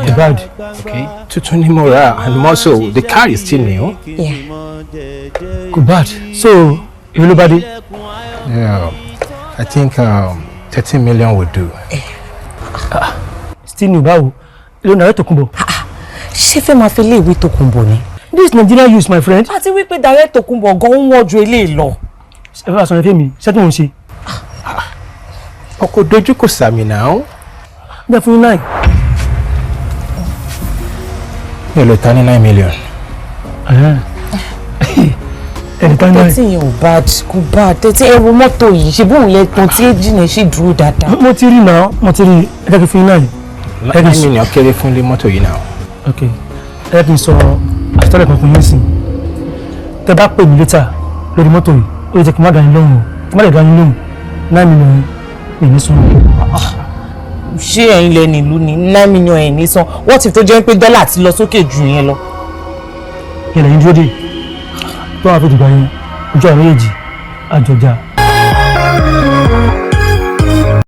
The bad. Okay. Tutuni Mora and also the car is still new. Yeah. Good bad. So, everybody? Yeah. I think 13 million would do. Still new, báwo? You know Tokunbo. Ṣé fẹ́ máa fi léèwé Tokunbo ni? This Nigerian use, my friend. Àti wípé direct Tokunbo gan ń wọ́n ju eléyìí lọ. Ẹ bá sọ fẹ́ mi, ṣé tí mo ń ṣe? Ọkọ̀ dojú kò sàmì náà. Bẹ́ẹ̀ fún 9. Yóò lọ ta ní 9 million. Anytime 13 ò bad, kò bad. 13 ẹ wo mọ́tò yìí, ṣe bóun lẹ́tàn tí ẹ́jìnà ṣì dúró dáadáa. Mo ti rí náà, mo ti rí. Ẹ jẹ́ kí fún 9. 9 million kéré fún lé mọ́tò yìí náà. Okay. Ẹ jẹ́ kí n sọ àṣetọ́lẹ̀ kan fún yín sí. Tẹ́ bá pè mí later lórí mọ́tò yìí, ó lè jẹ́ kí n má dá yín lóhùn. Kí n má lè dá yín lóhùn. 9 million mi ní sùn. Ṣé ẹ̀yin lẹ nílùú ni 9 million ẹ̀ ní san? What if tó jẹ́ pé dọ́là ti lọ sókè jù yẹn lọ? Yẹ̀lẹ̀ yín dúró dé. Tó wàá fi dìgbà yẹn, ojú àwọn méjèèjì àjọjà.